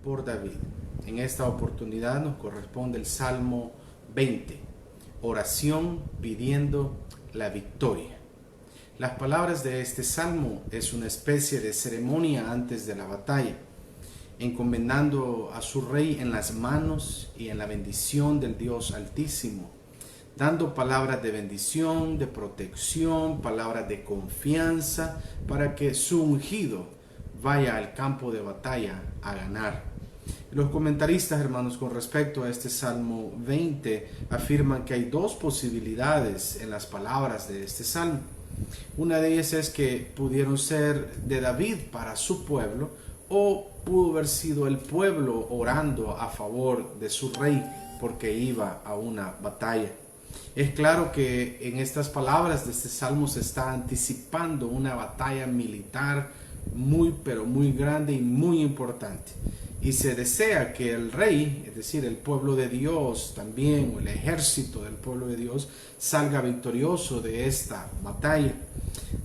por David. En esta oportunidad nos corresponde el Salmo 20, oración pidiendo la victoria. Las palabras de este salmo es una especie de ceremonia antes de la batalla, encomendando a su rey en las manos y en la bendición del Dios Altísimo, dando palabras de bendición, de protección, palabras de confianza para que su ungido vaya al campo de batalla a ganar. Los comentaristas, hermanos, con respecto a este Salmo 20, afirman que hay dos posibilidades en las palabras de este salmo. Una de ellas es que pudieron ser de David para su pueblo, o pudo haber sido el pueblo orando a favor de su rey porque iba a una batalla. Es claro que en estas palabras de este salmo se está anticipando una batalla militar pero muy grande y muy importante. Y se desea que el rey, es decir, el pueblo de Dios también, o el ejército del pueblo de Dios, salga victorioso de esta batalla.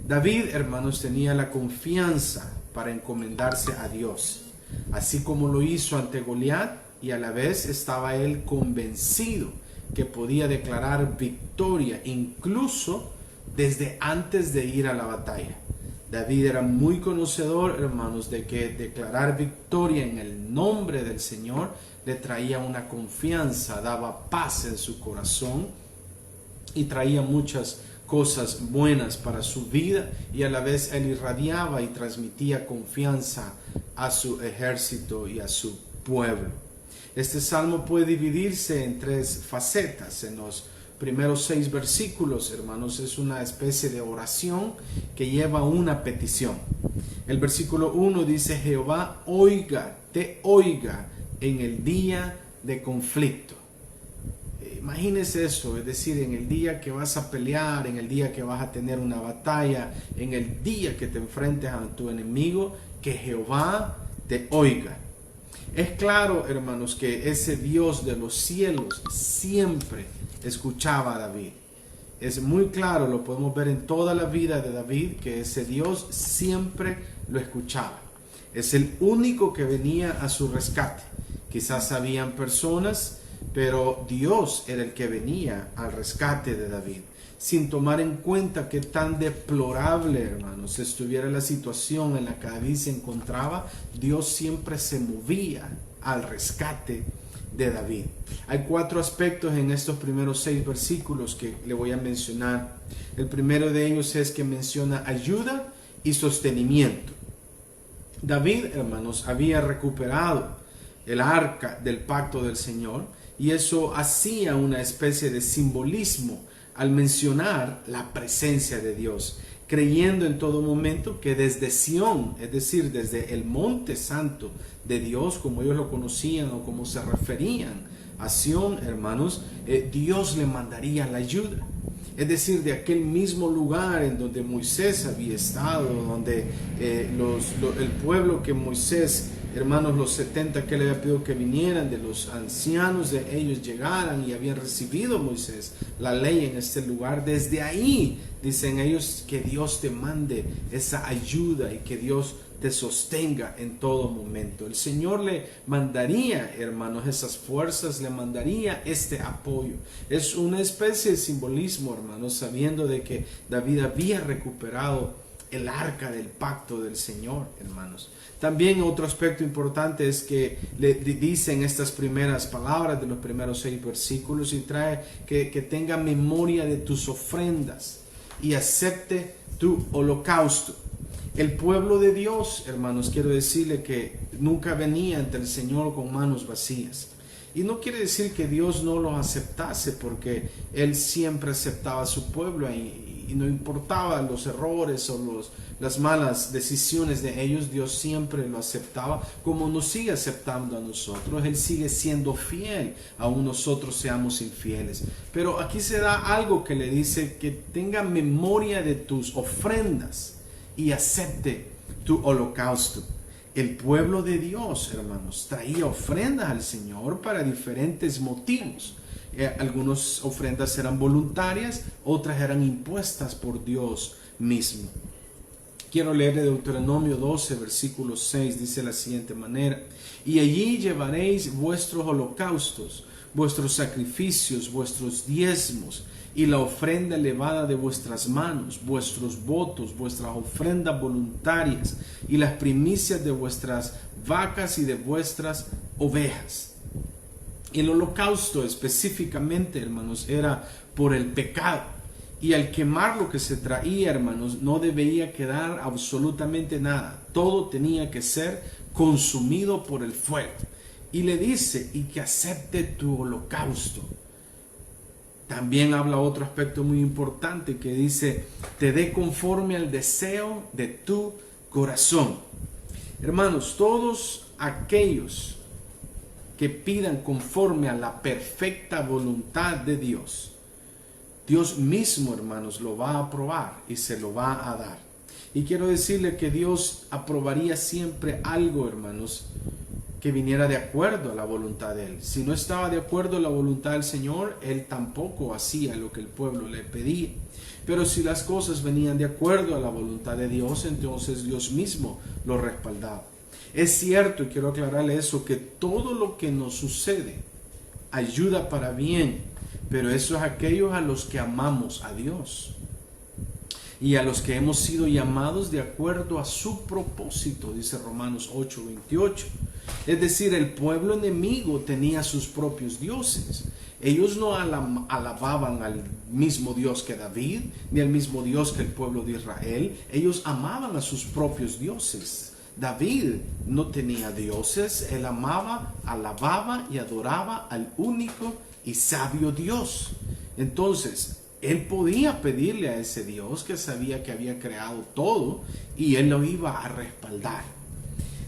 David, hermanos, tenía la confianza para encomendarse a Dios, así como lo hizo ante Goliat, y a la vez estaba él convencido que podía declarar victoria incluso desde antes de ir a la batalla. David era muy conocedor, hermanos, de que declarar victoria en el nombre del Señor le traía una confianza, daba paz en su corazón y traía muchas cosas buenas para su vida, y a la vez él irradiaba y transmitía confianza a su ejército y a su pueblo. Este salmo puede dividirse en tres facetas. En los primeros 6 versículos, hermanos, es una especie de oración que lleva una petición. El versículo 1 dice: Jehová te oiga en el día de conflicto. Imagínese eso, es decir, en el día que vas a pelear, en el día que vas a tener una batalla, en el día que te enfrentes a tu enemigo, que Jehová te oiga. Es claro, hermanos, que ese Dios de los cielos siempre escuchaba a David. Es muy claro, lo podemos ver en toda la vida de David, que ese Dios siempre lo escuchaba. Es el único que venía a su rescate. Quizás habían personas, pero Dios era el que venía al rescate de David, sin tomar en cuenta que tan deplorable, hermanos, estuviera la situación en la que David se encontraba. Dios siempre se movía al rescate de David. Hay 4 aspectos en estos primeros 6 versículos que le voy a mencionar. El primero de ellos es que menciona ayuda y sostenimiento. David, hermanos, había recuperado el arca del pacto del Señor, y eso hacía una especie de simbolismo al mencionar la presencia de Dios, creyendo en todo momento que desde Sión, es decir, desde el monte santo de Dios, como ellos lo conocían o como se referían a Sión, hermanos, Dios le mandaría la ayuda. Es decir, de aquel mismo lugar en donde Moisés había estado, donde el pueblo que Moisés, hermanos, los 70 que le había pedido que vinieran, de los ancianos de ellos llegaran y habían recibido Moisés la ley en este lugar. Desde ahí dicen ellos que Dios te mande esa ayuda y que Dios te sostenga en todo momento. El Señor le mandaría, hermanos, esas fuerzas, le mandaría este apoyo. Es una especie de simbolismo, hermanos, sabiendo de que David había recuperado el arca del pacto del Señor, hermanos. También otro aspecto importante es que le dicen estas primeras palabras de los primeros 6 versículos, y trae que tenga memoria de tus ofrendas y acepte tu holocausto. El pueblo de Dios, hermanos, quiero decirle que nunca venía ante el Señor con manos vacías. Y no quiere decir que Dios no lo aceptase, porque Él siempre aceptaba a su pueblo y no importaba los errores o las malas decisiones de ellos. Dios siempre lo aceptaba, como nos sigue aceptando a nosotros. Él sigue siendo fiel, aun nosotros seamos infieles. Pero aquí se da algo que le dice que tenga memoria de tus ofrendas y acepte tu holocausto. El pueblo de Dios, hermanos, traía ofrendas al Señor para diferentes motivos. Algunas ofrendas eran voluntarias, otras eran impuestas por Dios mismo. Quiero leer de Deuteronomio 12, versículo 6, dice de la siguiente manera: y allí llevaréis vuestros holocaustos, vuestros sacrificios, vuestros diezmos, y la ofrenda elevada de vuestras manos, vuestros votos, vuestras ofrendas voluntarias, y las primicias de vuestras vacas y de vuestras ovejas. El holocausto específicamente, hermanos, era por el pecado. Y al quemar lo que se traía, hermanos, no debía quedar absolutamente nada. Todo tenía que ser consumido por el fuego. Y le dice, y que acepte tu holocausto. También habla otro aspecto muy importante que dice, te dé conforme al deseo de tu corazón. Hermanos, todos aquellos que pidan conforme a la perfecta voluntad de Dios, Dios mismo, hermanos, lo va a aprobar y se lo va a dar. Y quiero decirle que Dios aprobaría siempre algo, hermanos, que viniera de acuerdo a la voluntad de Él. Si no estaba de acuerdo a la voluntad del Señor, Él tampoco hacía lo que el pueblo le pedía. Pero si las cosas venían de acuerdo a la voluntad de Dios, entonces Dios mismo lo respaldaba. Es cierto, y quiero aclararle eso, que todo lo que nos sucede ayuda para bien, pero eso es aquellos a los que amamos a Dios y a los que hemos sido llamados de acuerdo a su propósito, dice Romanos 8:28. Es decir, el pueblo enemigo tenía sus propios dioses. Ellos no alababan al mismo Dios que David, ni al mismo Dios que el pueblo de Israel. Ellos amaban a sus propios dioses. David no tenía dioses, él amaba, alababa y adoraba al único y sabio Dios. Entonces, él podía pedirle a ese Dios que sabía que había creado todo y él lo iba a respaldar.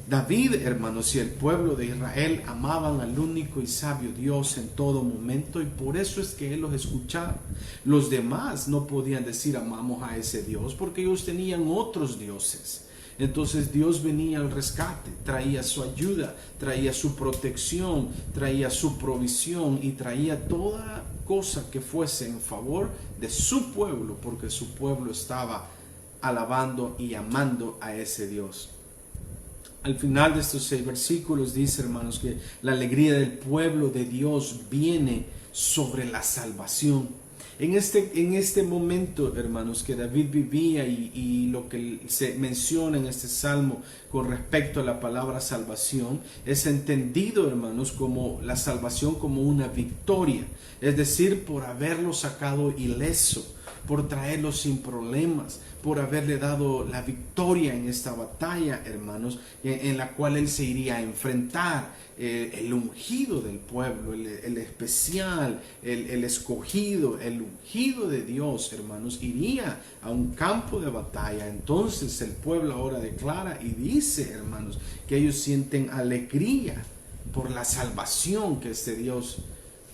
David, hermanos, y el pueblo de Israel amaban al único y sabio Dios en todo momento, y por eso es que él los escuchaba. Los demás no podían decir amamos a ese Dios porque ellos tenían otros dioses. Entonces Dios venía al rescate, traía su ayuda, traía su protección, traía su provisión y traía toda cosa que fuese en favor de su pueblo, porque su pueblo estaba alabando y amando a ese Dios. Al final de estos 6 versículos dice, hermanos, que la alegría del pueblo de Dios viene sobre la salvación. En este momento, hermanos, que David vivía y lo que se menciona en este salmo con respecto a la palabra salvación, es entendido, hermanos, como la salvación como una victoria. Es decir, por haberlo sacado ileso, por traerlo sin problemas, por haberle dado la victoria en esta batalla, hermanos, en la cual él se iría a enfrentar. El ungido del pueblo, el especial, el escogido, el ungido de Dios, hermanos, iría a un campo de batalla. Entonces el pueblo ahora declara y dice, hermanos, que ellos sienten alegría por la salvación que este Dios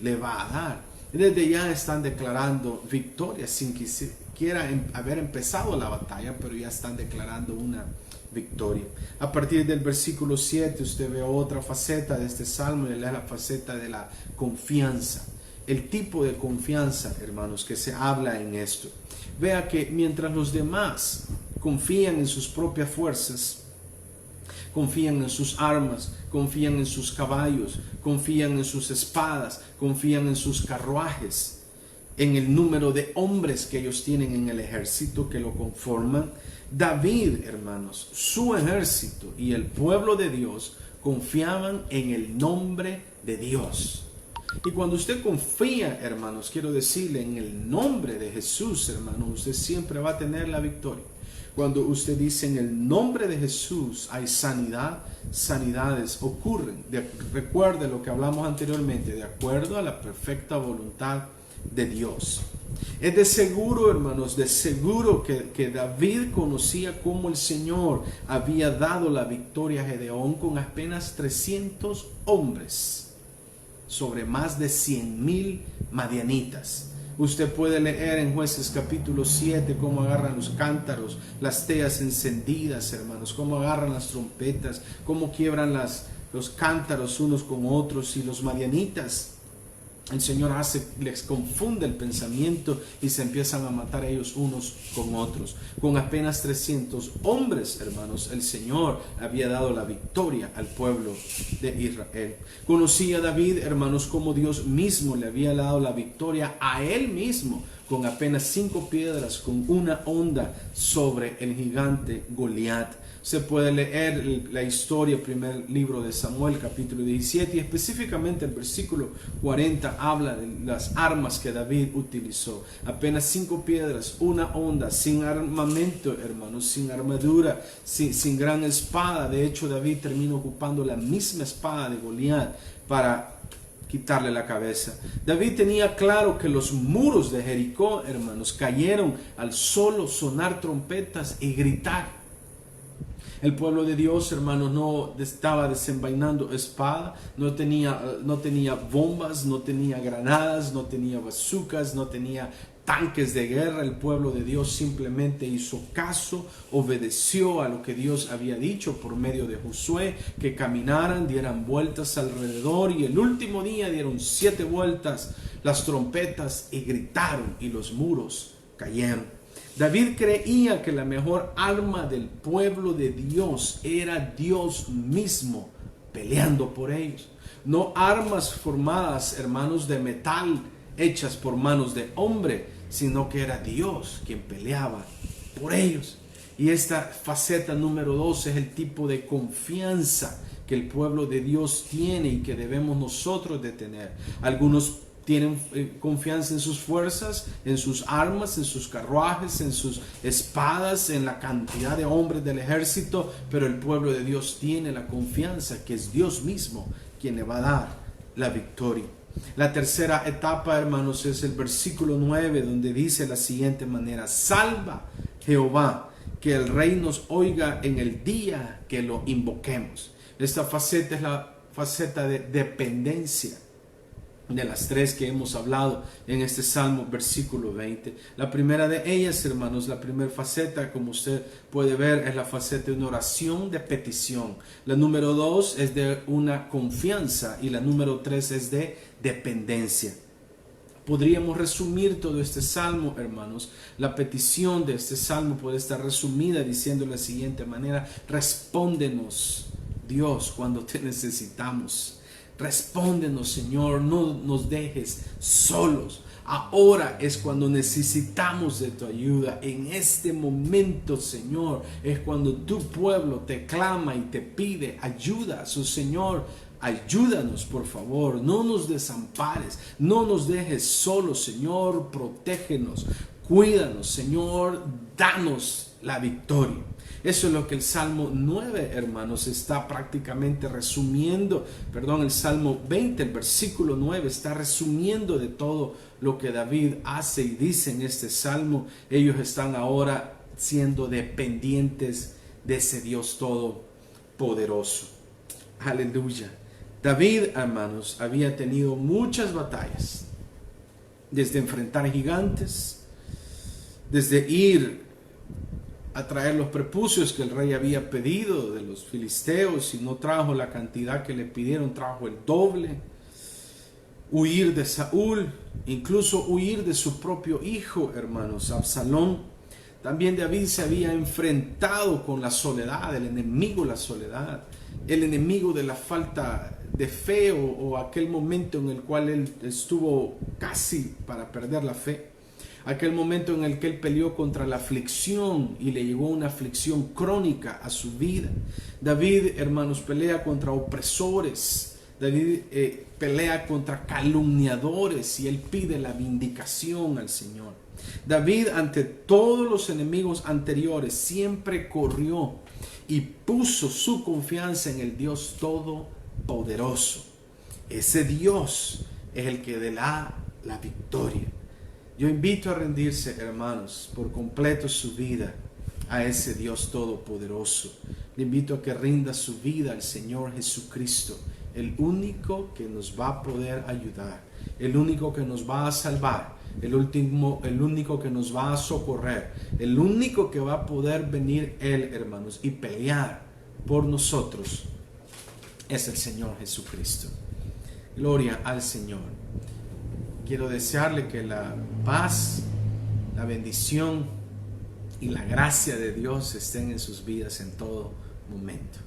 le va a dar. Desde ya están declarando victoria sin que siquiera haber empezado la batalla, pero ya están declarando una victoria. A partir del versículo 7 usted ve otra faceta de este salmo, y es la faceta de la confianza. El tipo de confianza, hermanos, que se habla en esto. Vea que mientras los demás confían en sus propias fuerzas, confían en sus armas, confían en sus caballos, confían en sus espadas, confían en sus carruajes, en el número de hombres que ellos tienen en el ejército que lo conforman, David, hermanos, su ejército y el pueblo de Dios confiaban en el nombre de Dios. Y cuando usted confía, hermanos, quiero decirle, en el nombre de Jesús, hermanos, usted siempre va a tener la victoria. Cuando usted dice en el nombre de Jesús hay sanidad, sanidades ocurren. Recuerde lo que hablamos anteriormente, de acuerdo a la perfecta voluntad de Dios. Es de seguro, hermanos, de seguro que David conocía cómo el Señor había dado la victoria a Gedeón con apenas 300 hombres sobre más de 100,000 madianitas. Usted puede leer en Jueces capítulo 7 cómo agarran los cántaros, las teas encendidas, hermanos, cómo agarran las trompetas, cómo quiebran los cántaros unos con otros, y los madianitas el Señor les confunde el pensamiento y se empiezan a matar ellos unos con otros. Con apenas 300 hombres, hermanos, el Señor había dado la victoria al pueblo de Israel. Conocía David, hermanos, como Dios mismo le había dado la victoria a él mismo con apenas 5 piedras, con una honda sobre el gigante Goliat. Se puede leer la historia, primer libro de Samuel, capítulo 17, y específicamente el versículo 40 habla de las armas que David utilizó. Apenas 5 piedras, una honda, sin armamento, hermanos, sin armadura, sin gran espada. De hecho, David termina ocupando la misma espada de Goliat para quitarle la cabeza. David tenía claro que los muros de Jericó, hermanos, cayeron al solo sonar trompetas y gritar. El pueblo de Dios, hermanos, no estaba desenvainando espada, no tenía bombas, no tenía granadas, no tenía bazucas, no tenía tanques de guerra. El pueblo de Dios simplemente hizo caso, obedeció a lo que Dios había dicho por medio de Josué, que caminaran, dieran vueltas alrededor, y el último día dieron 7 vueltas las trompetas y gritaron, y los muros cayeron. David creía que la mejor arma del pueblo de Dios era Dios mismo peleando por ellos. No armas formadas, hermanos, de metal hechas por manos de hombre, sino que era Dios quien peleaba por ellos. Y esta faceta número 2 es el tipo de confianza que el pueblo de Dios tiene y que debemos nosotros de tener. Algunos tienen confianza en sus fuerzas, en sus armas, en sus carruajes, en sus espadas, en la cantidad de hombres del ejército, pero el pueblo de Dios tiene la confianza que es Dios mismo quien le va a dar la victoria. La tercera etapa, hermanos, es el versículo 9, donde dice de la siguiente manera: salva Jehová, que el rey nos oiga en el día que lo invoquemos. Esta faceta es la faceta de dependencia de las 3 que hemos hablado en este Salmo, versículo 20. La primera de ellas, hermanos, la primera faceta, como usted puede ver, es la faceta de una oración de petición. La número 2 es de una confianza, y la número 3 es de dependencia. Podríamos resumir todo este salmo, hermanos. La petición de este salmo puede estar resumida diciendo de la siguiente manera: respóndenos, Dios, cuando te necesitamos. Respóndenos, Señor, no nos dejes solos. Ahora es cuando necesitamos de tu ayuda. En este momento, Señor, es cuando tu pueblo te clama y te pide ayuda. Señor, ayúdanos, por favor. No nos desampares. No nos dejes solos, Señor. Protégenos. Cuídanos, Señor. Danos la victoria. Eso es lo que el Salmo 9, hermanos, está prácticamente resumiendo. El Salmo 20, el versículo 9, está resumiendo de todo lo que David hace y dice en este Salmo. Ellos están ahora siendo dependientes de ese Dios todopoderoso. Aleluya. David, hermanos, había tenido muchas batallas. Desde enfrentar gigantes, desde ir a traer los prepucios que el rey había pedido de los filisteos, y no trajo la cantidad que le pidieron, trajo el doble. Huir de Saúl, incluso huir de su propio hijo, hermanos, Absalón. También David se había enfrentado con la soledad, el enemigo de la soledad, el enemigo de la falta de fe, o aquel momento en el cual él estuvo casi para perder la fe. Aquel momento en el que él peleó contra la aflicción y le llegó una aflicción crónica a su vida. David, hermanos, pelea contra opresores. David pelea contra calumniadores, y él pide la vindicación al Señor. David, ante todos los enemigos anteriores, siempre corrió y puso su confianza en el Dios Todopoderoso. Ese Dios es el que le da la victoria. Yo invito a rendirse, hermanos, por completo su vida a ese Dios todopoderoso. Le invito a que rinda su vida al Señor Jesucristo, el único que nos va a poder ayudar, el único que nos va a salvar, el único que nos va a socorrer, el único que va a poder venir Él, hermanos, y pelear por nosotros, es el Señor Jesucristo. Gloria al Señor. quiero desearle que la paz, la bendición y la gracia de Dios estén en sus vidas en todo momento.